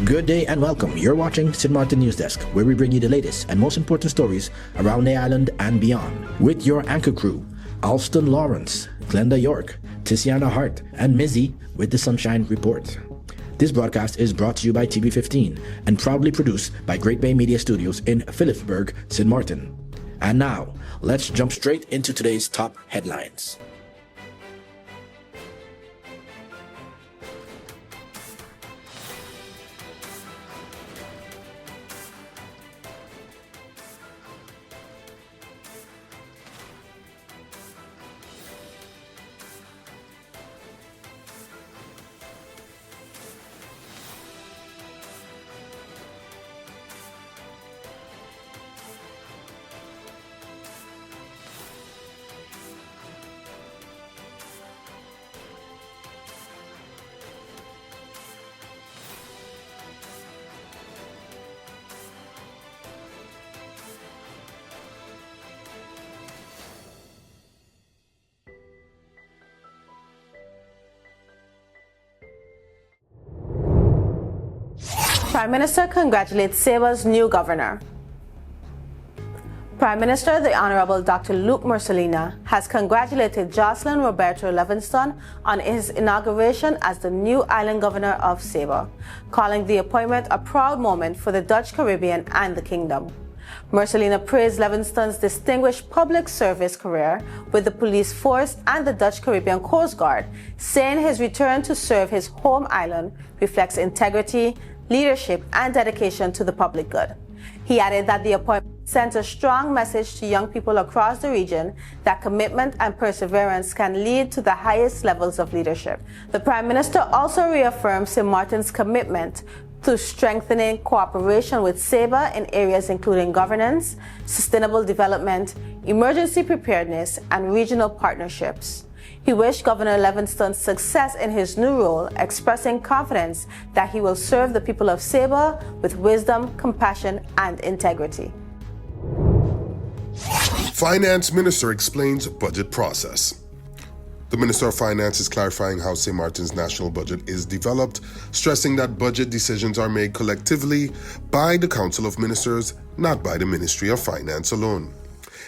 Good day and welcome. You're watching Sint Maarten NEWSDESK, where we bring you the latest and most important stories around the island and beyond. With your anchor crew, Alston Lawrence, Glenda York, Tiziana Hart, and Mizzy with the Sunshine Report. This broadcast is brought to you by TV15 and proudly produced by Great Bay Media Studios in Philipsburg, Sint Maarten. And now, let's jump straight into today's top headlines. Prime Minister congratulates Saba's new governor. Prime Minister, the Honorable Dr. Luke Mercelina, has congratulated Jocelyn Roberto Livingston on his inauguration as the new island governor of Saba, calling the appointment a proud moment for the Dutch Caribbean and the Kingdom. Mercelina praised Livingston's distinguished public service career with the police force and the Dutch Caribbean Coast Guard, saying his return to serve his home island reflects integrity, leadership, and dedication to the public good. He added that the appointment sent a strong message to young people across the region that commitment and perseverance can lead to the highest levels of leadership. The Prime Minister also reaffirmed Sint Maarten's commitment to strengthening cooperation with Saba in areas including governance, sustainable development, emergency preparedness, and regional partnerships. He wished Governor Livingston success in his new role, expressing confidence that he will serve the people of Saba with wisdom, compassion, and integrity. Finance Minister explains budget process. The Minister of Finance is clarifying how Sint Maarten's national budget is developed, stressing that budget decisions are made collectively by the Council of Ministers, not by the Ministry of Finance alone.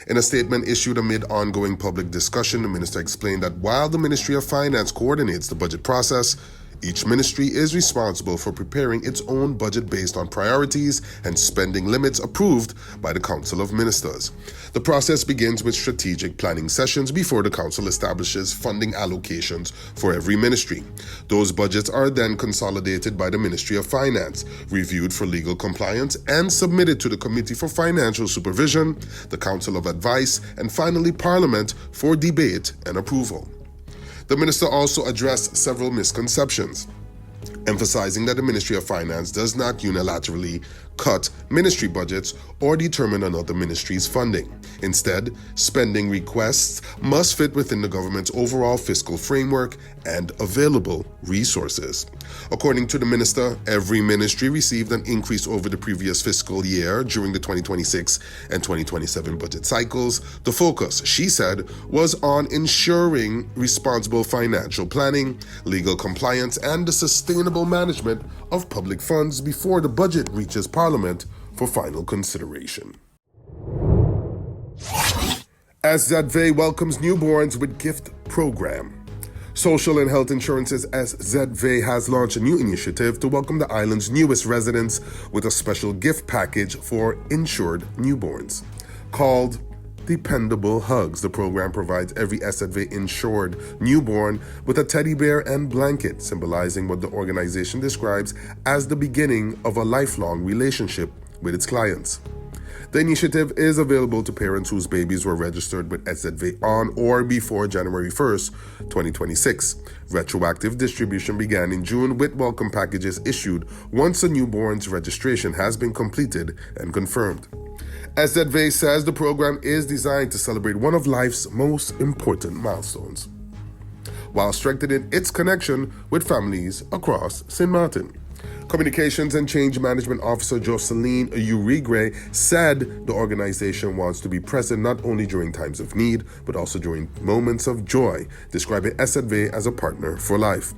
In a statement issued amid ongoing public discussion, the minister explained that while the Ministry of Finance coordinates the budget process, each ministry is responsible for preparing its own budget based on priorities and spending limits approved by the Council of Ministers. The process begins with strategic planning sessions before the Council establishes funding allocations for every ministry. Those budgets are then consolidated by the Ministry of Finance, reviewed for legal compliance, and submitted to the Committee for Financial Supervision, the Council of Advice, and finally Parliament for debate and approval. The minister also addressed several misconceptions, emphasizing that the Ministry of Finance does not unilaterally cut ministry budgets or determine another ministry's funding. Instead, spending requests must fit within the government's overall fiscal framework and available resources. According to the minister, every ministry received an increase over the previous fiscal year during the 2026 and 2027 budget cycles. The focus, she said, was on ensuring responsible financial planning, legal compliance, and the sustainable management of public funds before the budget reaches Parliament for final consideration. SZV welcomes newborns with gift program. Social and Health Insurance's SZV has launched a new initiative to welcome the island's newest residents with a special gift package for insured newborns. Called Dependable Hugs, the program provides every SZV insured newborn with a teddy bear and blanket, symbolizing what the organization describes as the beginning of a lifelong relationship with its clients. The initiative is available to parents whose babies were registered with SZV on or before January 1st, 2026. Retroactive distribution began in June, with welcome packages issued once a newborn's registration has been completed and confirmed. SZV says the program is designed to celebrate one of life's most important milestones, while strengthening its connection with families across Sint Maarten. Communications and Change Management Officer Jocelyn Urigre said the organization wants to be present not only during times of need, but also during moments of joy, describing SZV as a partner for life.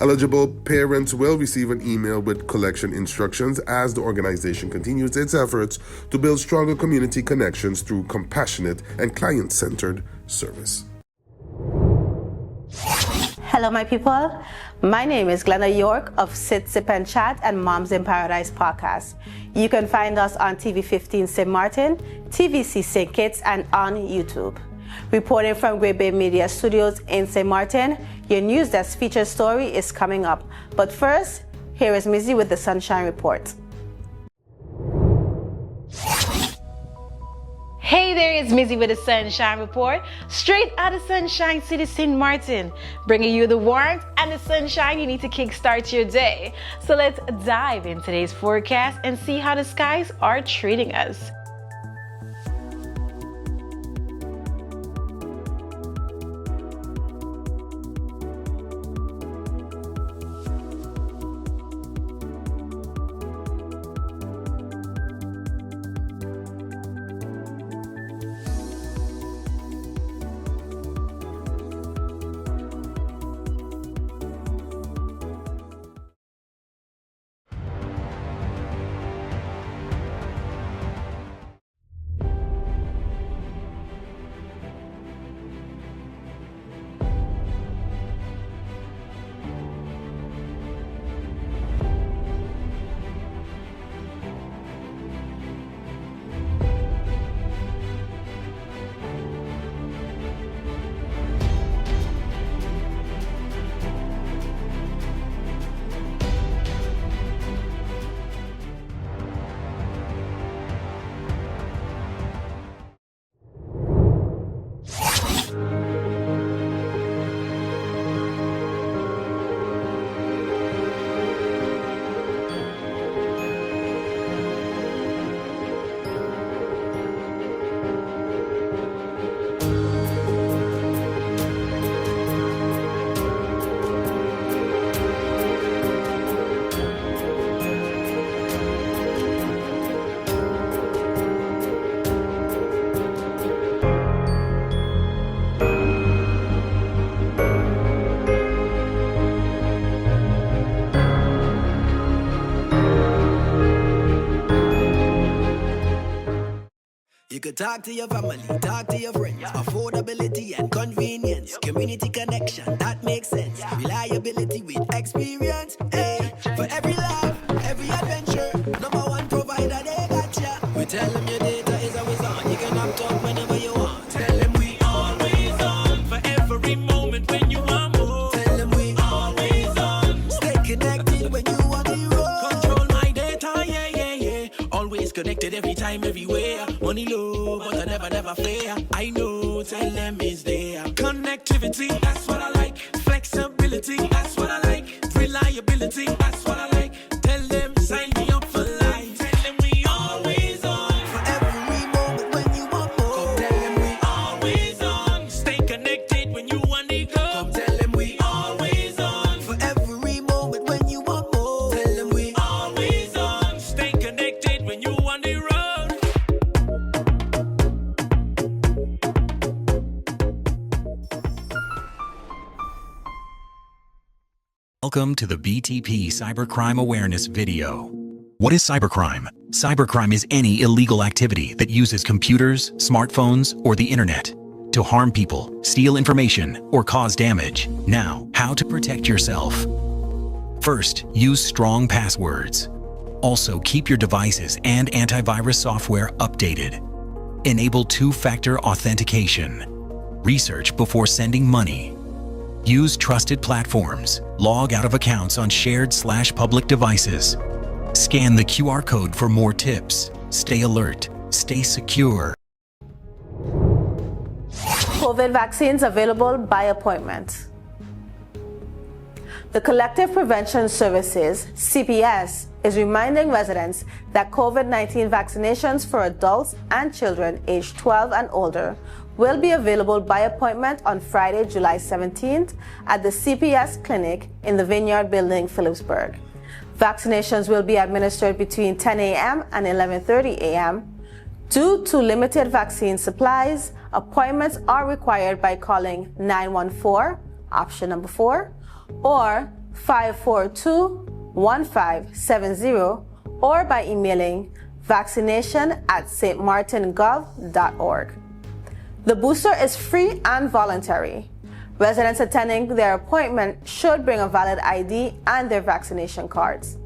Eligible parents will receive an email with collection instructions as the organization continues its efforts to build stronger community connections through compassionate and client-centered service. Hello, my people. My name is Glenda York of Sit, Sip and Chat and Moms in Paradise podcast. You can find us on TV15 Sint Maarten, TVC St. Kitts, and on YouTube. Reporting from GEBE Media Studios in Sint Maarten, your NEWSDESK feature story is coming up. But first, here is Mizzy with the Sunshine Report. Hey there, it's Mizzy with the Sunshine Report, straight out of Sunshine City, Sint Maarten, bringing you the warmth and the sunshine you need to kickstart your day. So let's dive into today's forecast and see how the skies are treating us. You could talk to your family, talk to your friends. Affordability and convenience. Community connection, that makes sense. Reliability with experience. Hey, for every love, every adventure. Number one provider, they got ya. We tell them your data is always on. You can opt out whenever you want. Tell them we always on. For every moment when you want more. Tell them we always on. Stay connected when you want the road. Control my data, yeah, yeah, yeah. Always connected every time, everywhere. Money low, but I never fair. I know, tell them is there. Connectivity, that's what I like. Flexibility, that's what I like. Reliability, that's what I like. Tell them, sign me up for life. Tell them we always on. For every moment when you want more. Come tell them we always on. Stay connected when you want to go. Come tell them we always on. For every moment when you want more. Tell them we always on. Stay connected when you want to road. Welcome to the BTP Cybercrime Awareness video. What is cybercrime? Cybercrime is any illegal activity that uses computers, smartphones, or the internet to harm people, steal information, or cause damage. Now, how to protect yourself. First, use strong passwords. Also, keep your devices and antivirus software updated. Enable two-factor authentication. Research before sending money. Use trusted platforms. Log out of accounts on shared/public devices. Scan the QR code for more tips. Stay alert. Stay secure. COVID vaccines available by appointment. The Collective Prevention Services, CPS, is reminding residents that COVID-19 vaccinations for adults and children aged 12 and older will be available by appointment on Friday, July 17th at the CPS Clinic in the Vineyard Building, Phillipsburg. Vaccinations will be administered between 10 a.m. and 11:30 a.m. Due to limited vaccine supplies, appointments are required by calling 914, option number 4, or 542-1570 or by emailing vaccination@stmartingov.org. The booster is free and voluntary. Residents attending their appointment should bring a valid ID and their vaccination cards.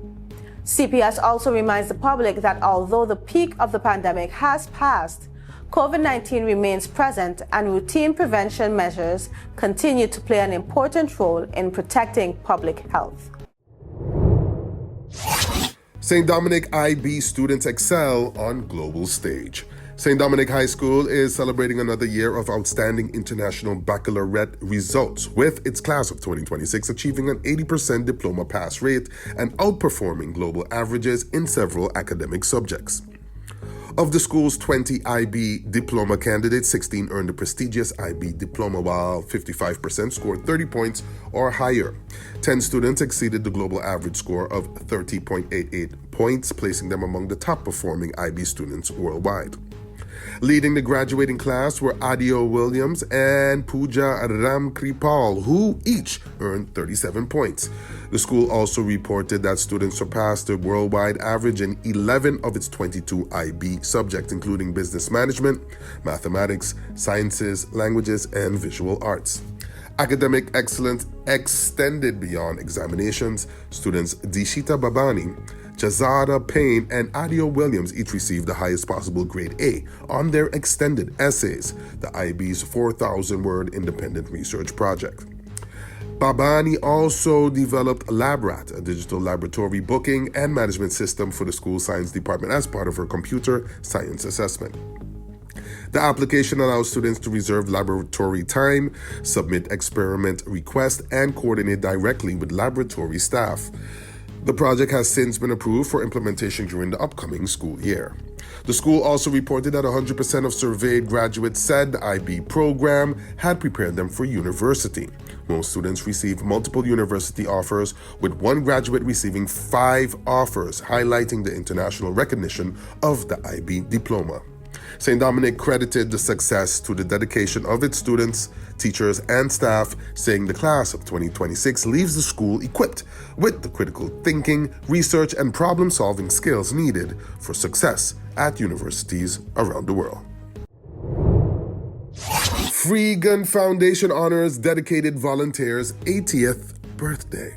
CPS also reminds the public that although the peak of the pandemic has passed, COVID-19 remains present and routine prevention measures continue to play an important role in protecting public health. St. Dominic IB students excel on global stage. St. Dominic High School is celebrating another year of outstanding international baccalaureate results, with its class of 2026 achieving an 80% diploma pass rate and outperforming global averages in several academic subjects. Of the school's 20 IB diploma candidates, 16 earned the prestigious IB diploma, while 55% scored 30 points or higher. 10 students exceeded the global average score of 30.88 points, placing them among the top performing IB students worldwide. Leading the graduating class were Adio Williams and Pooja Ramkripal, who each earned 37 points. The school also reported that students surpassed the worldwide average in 11 of its 22 IB subjects, including business management, mathematics, sciences, languages, and visual arts. Academic excellence extended beyond examinations. Students Dishita Babani, Jazada Payne, and Adio Williams each received the highest possible grade A on their extended essays, the IB's 4,000-word independent research project. Babani also developed LabRat, a digital laboratory booking and management system for the school science department as part of her computer science assessment. The application allows students to reserve laboratory time, submit experiment requests, and coordinate directly with laboratory staff. The project has since been approved for implementation during the upcoming school year. The school also reported that 100% of surveyed graduates said the IB program had prepared them for university. Most students received multiple university offers, with one graduate receiving 5 offers, highlighting the international recognition of the IB diploma. St. Dominic credited the success to the dedication of its students, teachers, and staff, saying the class of 2026 leaves the school equipped with the critical thinking, research, and problem-solving skills needed for success at universities around the world. Free Gun Foundation honors dedicated volunteers' 80th birthday.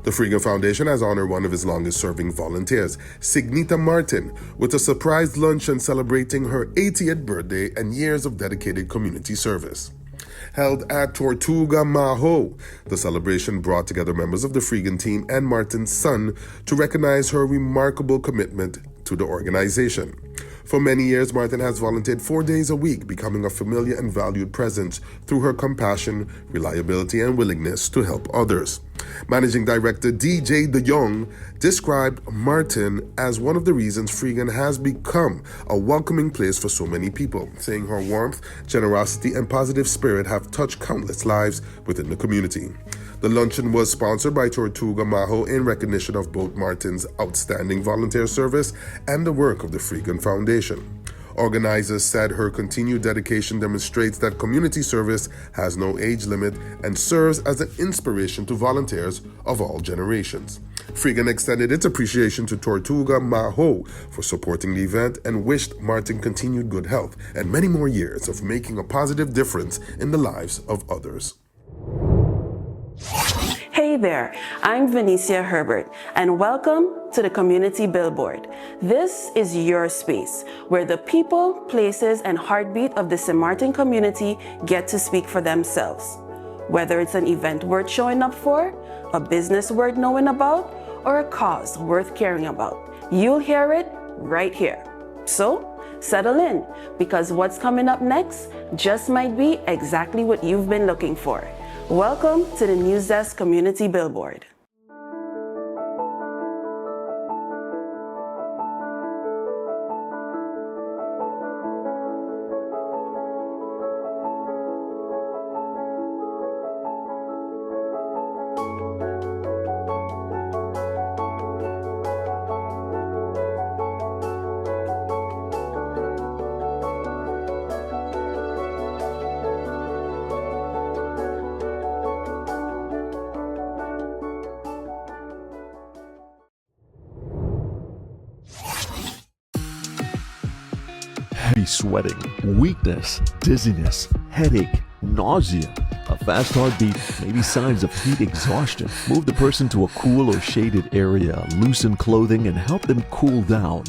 The Freegan Foundation has honored one of its longest-serving volunteers, Sint Maarten, with a surprise luncheon celebrating her 80th birthday and years of dedicated community service. Held at Tortuga Maho, the celebration brought together members of the Freegan team and Martin's son to recognize her remarkable commitment to the organization. For many years, Martin has volunteered 4 days a week, becoming a familiar and valued presence through her compassion, reliability, and willingness to help others. Managing Director DJ De Jong described Martin as one of the reasons Freegan has become a welcoming place for so many people, saying her warmth, generosity, and positive spirit have touched countless lives within the community. The luncheon was sponsored by Tortuga Maho in recognition of both Martin's outstanding volunteer service and the work of the Freegan Foundation. Organizers said her continued dedication demonstrates that community service has no age limit and serves as an inspiration to volunteers of all generations. Freegan extended its appreciation to Tortuga Maho for supporting the event and wished Martin continued good health and many more years of making a positive difference in the lives of others. Hey there, I'm Venicia Herbert, and welcome to the Community Billboard. This is your space where the people, places, and heartbeat of the Sint Maarten community get to speak for themselves. Whether it's an event worth showing up for, a business worth knowing about, or a cause worth caring about, you'll hear it right here. So, settle in, because what's coming up next just might be exactly what you've been looking for. Welcome to the NEWSDESK Community Billboard. heavy sweating, weakness, dizziness, headache, nausea. A fast heartbeat may be signs of heat exhaustion. Move the person to a cool or shaded area, loosen clothing, and help them cool down.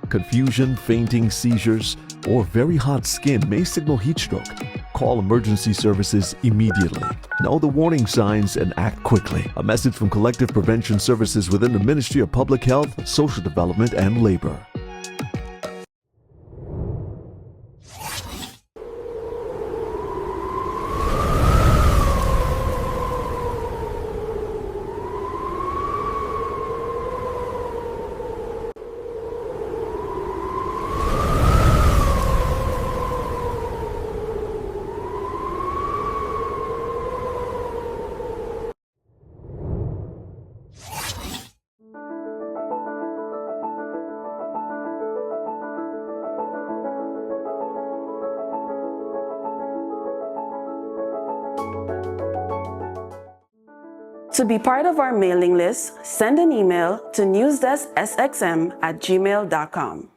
Confusion, fainting, seizures, or very hot skin may signal heat stroke. Call emergency services immediately. Know the warning signs and act quickly. A message from Collective Prevention Services within the Ministry of Public Health, Social Development, and Labor. To be part of our mailing list, send an email to newsdesksxm@gmail.com.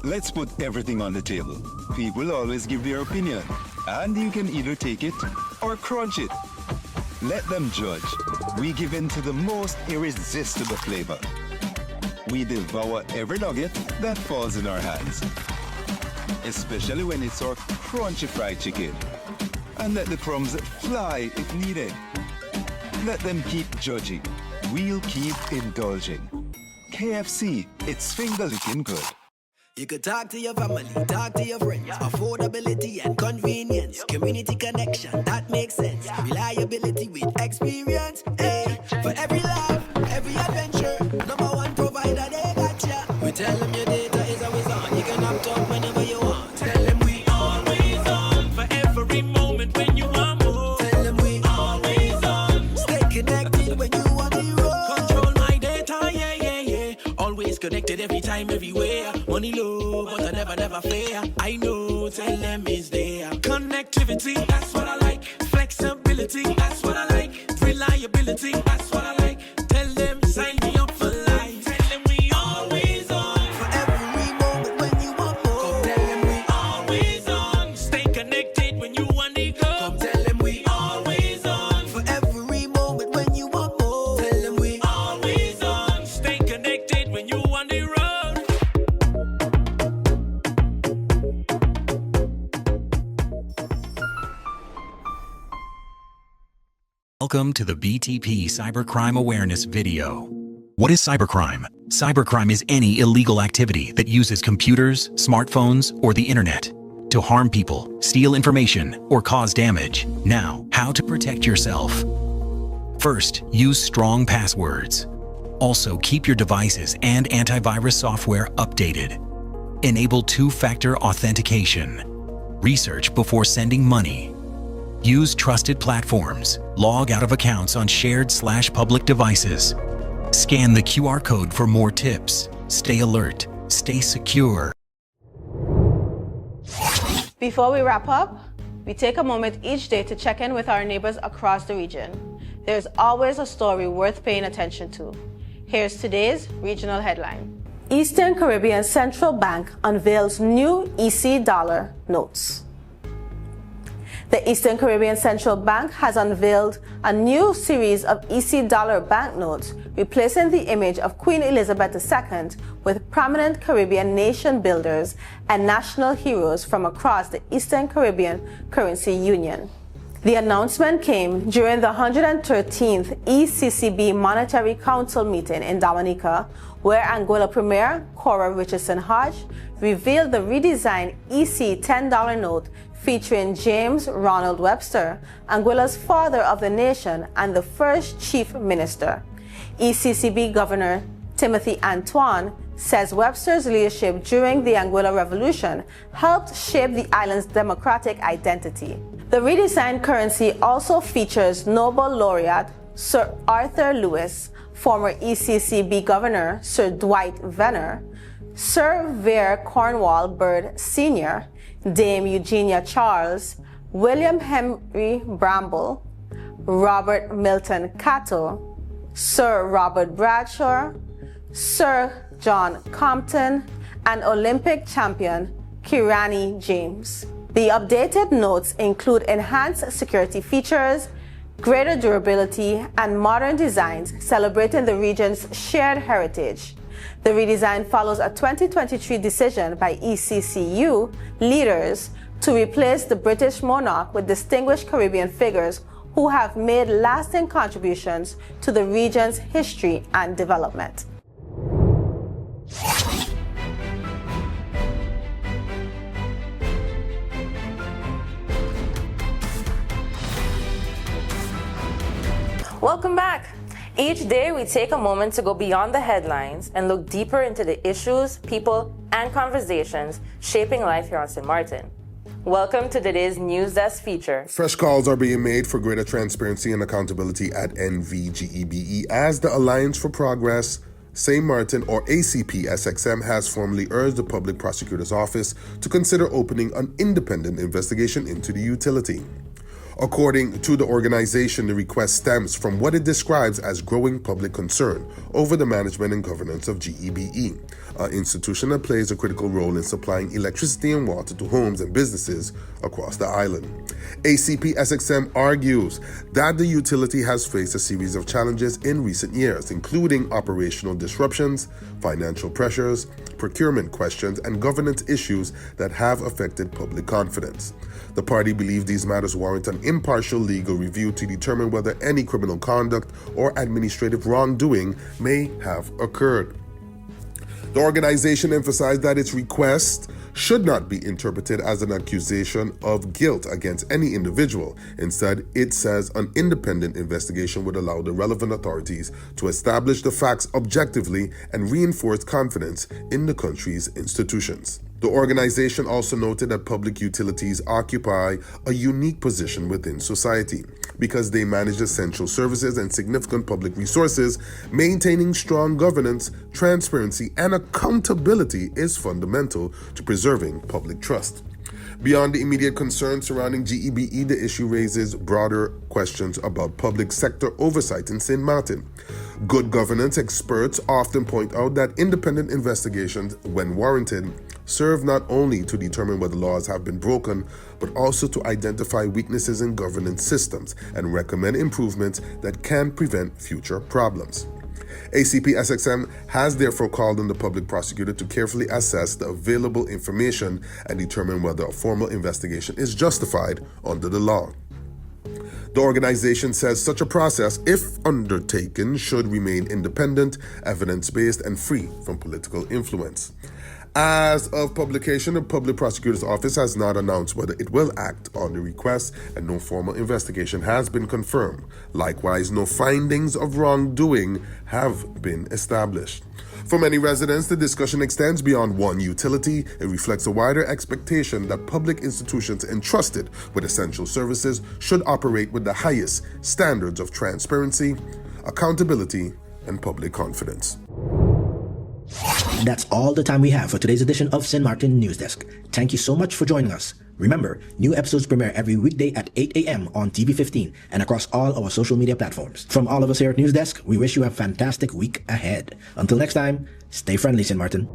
Let's put everything on the table. People always give their opinion, and you can either take it or crunch it. Let them judge. We give in to the most irresistible flavor. We devour every nugget that falls in our hands, especially when it's our crunchy fried chicken. And let the crumbs fly if needed. Let them keep judging. We'll keep indulging. KFC, it's finger-licking good. You could talk to your family, talk to your friends. Affordability and convenience. Community connection, that makes sense. Reliability with experience. Hey, for every laugh, every adventure. Number one provider, they got ya. We tell them your data is always on. You can opt out whenever you want. Tell them we always on. For every moment when you want more. Tell them we always on. Stay connected when you want to roll. Control my data, yeah, yeah, yeah. Always connected every time, everywhere. Money low, but I never fair. I know, tell them it's there. Connectivity, that's what I like. Flexibility, that's what I like. Reliability, that's what I like. Tell them, sign me up for life. Tell them we always on. For every moment when you want more. Come tell them we always on. Stay connected when you want to go. Come tell them we always on. For every moment when you want more. Tell them we always on. Stay connected when you want to roll. Welcome to the BTP Cybercrime Awareness video. What is cybercrime? Cybercrime is any illegal activity that uses computers, smartphones, or the internet to harm people, steal information, or cause damage. Now, how to protect yourself. First, use strong passwords. Also, keep your devices and antivirus software updated. Enable two-factor authentication. Research before sending money. Use trusted platforms. Log out of accounts on shared/public devices. Scan the QR code for more tips. Stay alert. Stay secure. Before we wrap up, we take a moment each day to check in with our neighbors across the region. There's always a story worth paying attention to. Here's today's regional headline. Eastern Caribbean Central Bank unveils new EC dollar notes. The Eastern Caribbean Central Bank has unveiled a new series of EC dollar banknotes, replacing the image of Queen Elizabeth II with prominent Caribbean nation builders and national heroes from across the Eastern Caribbean Currency Union. The announcement came during the 113th ECCB Monetary Council meeting in Dominica, where Angola Premier Cora Richardson Hodge revealed the redesigned EC $10 note featuring James Ronald Webster, Angola's father of the nation and the first chief minister. ECCB Governor Timothy Antoine says Webster's leadership during the Angola Revolution helped shape the island's democratic identity. The redesigned currency also features Nobel laureate Sir Arthur Lewis, former ECCB Governor Sir Dwight Venner, Sir Vere Cornwall Bird Sr., Dame Eugenia Charles, William Henry Bramble, Robert Milton Cato, Sir Robert Bradshaw, Sir John Compton, and Olympic champion Kirani James. The updated notes include enhanced security features, greater durability, and modern designs celebrating the region's shared heritage. The redesign follows a 2023 decision by ECCU leaders to replace the British monarch with distinguished Caribbean figures who have made lasting contributions to the region's history and development. Welcome back. Each day we take a moment to go beyond the headlines and look deeper into the issues, people, and conversations shaping life here on Sint Maarten. Welcome to today's NEWSDESK feature. Fresh calls are being made for greater transparency and accountability at NVGEBE as the Alliance for Progress Sint Maarten, or ACP-SXM, has formally urged the Public Prosecutor's Office to consider opening an independent investigation into the utility. According to the organization, the request stems from what it describes as growing public concern over the management and governance of GEBE, an institution that plays a critical role in supplying electricity and water to homes and businesses across the island. ACP-SXM argues that the utility has faced a series of challenges in recent years, including operational disruptions, financial pressures, procurement questions, and governance issues that have affected public confidence. The party believes these matters warrant an impartial legal review to determine whether any criminal conduct or administrative wrongdoing may have occurred. The organization emphasized that its request should not be interpreted as an accusation of guilt against any individual. Instead, it says an independent investigation would allow the relevant authorities to establish the facts objectively and reinforce confidence in the country's institutions. The organization also noted that public utilities occupy a unique position within society because they manage essential services and significant public resources. Maintaining strong governance, transparency, and accountability is fundamental to preserving public trust. Beyond the immediate concerns surrounding GEBE, the issue raises broader questions about public sector oversight in Sint Maarten. Good governance experts often point out that independent investigations, when warranted, serve not only to determine whether laws have been broken, but also to identify weaknesses in governance systems and recommend improvements that can prevent future problems. ACP-SXM has therefore called on the public prosecutor to carefully assess the available information and determine whether a formal investigation is justified under the law. The organization says such a process, if undertaken, should remain independent, evidence-based, and free from political influence. As of publication, the Public Prosecutor's Office has not announced whether it will act on the request, and no formal investigation has been confirmed. Likewise, no findings of wrongdoing have been established. For many residents, the discussion extends beyond one utility. It reflects a wider expectation that public institutions entrusted with essential services should operate with the highest standards of transparency, accountability, and public confidence. That's all the time we have for today's edition of Sint Maarten NEWSDESK. Thank you so much for joining us. Remember, new episodes premiere every weekday at 8 a.m. on TV15 and across all our social media platforms. From all of us here at NEWSDESK, we wish you a fantastic week ahead. Until next time, stay friendly, Sint Maarten.